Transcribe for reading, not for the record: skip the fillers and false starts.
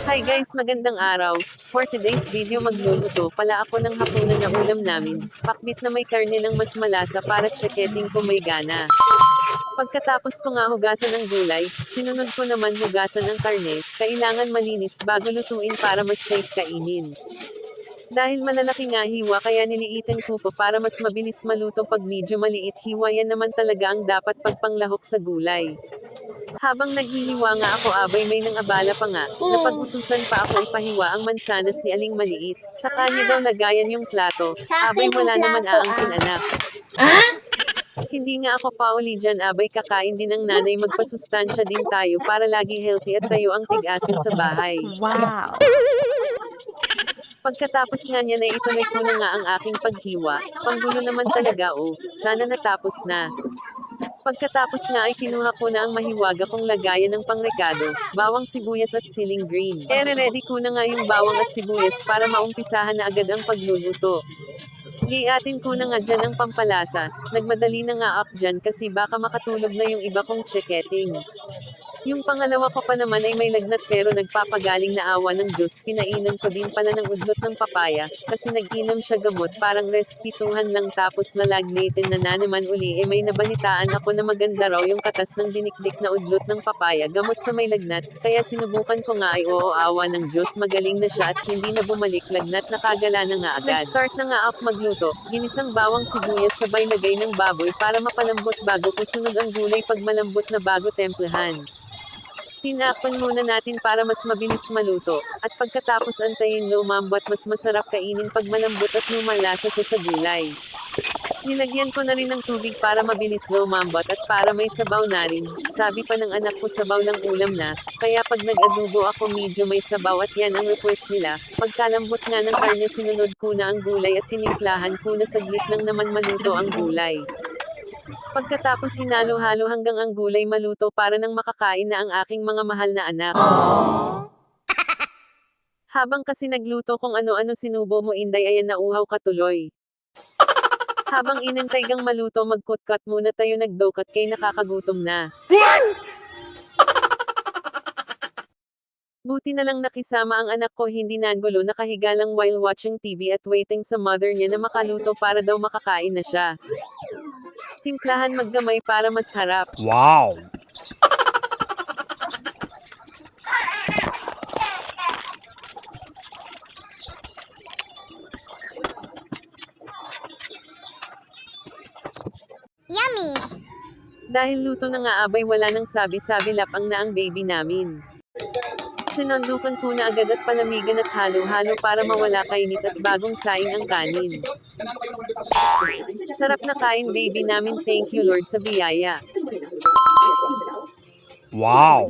Hi guys, magandang araw. For today's video magluluto pala ako ng hapunan na ulam namin. Pakbit na may karne ng mas malasa para checketing kung may gana. Pagkatapos ko nga hugasan ng gulay, sinunod ko naman hugasan ng karne, kailangan malinis bago lutuin para mas safe kainin. Dahil malalaki nga hiwa kaya niliitan ko pa para mas mabilis maluto pag medyo maliit hiwa yan naman talaga ang dapat pagpanglahok sa gulay. Habang naghihiwa nga ako abay may nang abala pa nga, napag-utusan pa ako ipahiwa ang mansanas ni Aling Maliit. Sa kanya daw lagayan yung plato, abay wala naman aangkin anak. Hindi nga ako pauli dyan abay kakain din ng nanay magpasustansya din tayo para lagi healthy at tayo ang tig-asin sa bahay. Wow! Pagkatapos nga niya na ituloy ko na nga ang aking paghiwa, panggulo naman talaga sana natapos na. Pagkatapos nga ay kinuha ko na ang mahiwaga kong lagayan ng pangrekado, bawang sibuyas at siling green. Ready ko na nga yung bawang at sibuyas para maumpisahan na agad ang pagluluto. Liatin ko na nga dyan ang pampalasa, nagmadali na nga up dyan kasi baka makatulog na yung iba kong checketing. Yung pangalawa ko pa naman ay may lagnat pero nagpapagaling na awa ng Diyos pinainom ko din pala ng udlot ng papaya, kasi nag-inom siya gamot parang respituhan lang tapos nalagnatin na naman uli may nabalitaan ako na maganda raw yung katas ng dinikdik na udlot ng papaya gamot sa may lagnat, kaya sinubukan ko nga ay awa ng Diyos magaling na siya at hindi na bumalik lagnat nakagala na nga agad. Nag-start na nga ako magluto, ginisang bawang sibuyas sabay lagay ng baboy para mapalambot bago ko sunod ang gulay pag malambot na bago templahan. Tinakpan muna natin para mas mabilis maluto, at pagkatapos antayin lumambot mas masarap kainin pag malambot at lumalasa siya sa gulay. Nilagyan ko na rin ng tubig para mabilis lumambot at para may sabaw na rin, sabi pa ng anak ko sabaw ng ulam na, kaya pag nag-adobo ako medyo may sabaw at yan ang request nila, pagkalambot nga ng karne sinunod ko na ang gulay at tinimplahan ko na saglit lang naman maluto ang gulay. Pagkatapos hinalo-halo hanggang ang gulay maluto para nang makakain na ang aking mga mahal na anak. Habang kasi nagluto kung ano-ano sinubo mo Inday ayan nauhaw ka tuloy. Habang inantay gang maluto magkutkat muna tayo nagdokat kay nakakagutom na. Buti na lang nakisama ang anak ko hindi nagulo nakahiga lang while watching TV at waiting sa mother niya na makaluto para daw makakain na siya. Timplahan maggamay para mas harap. Wow! Yummy! Dahil luto na nga abay wala nang sabi-sabi lapang na ang baby namin. Sinundukan ko na agad at palamigan at halo-halo para mawala kainit at bagong saing ang kanin. Sarap na kain baby namin thank you Lord sa biyaya. Wow!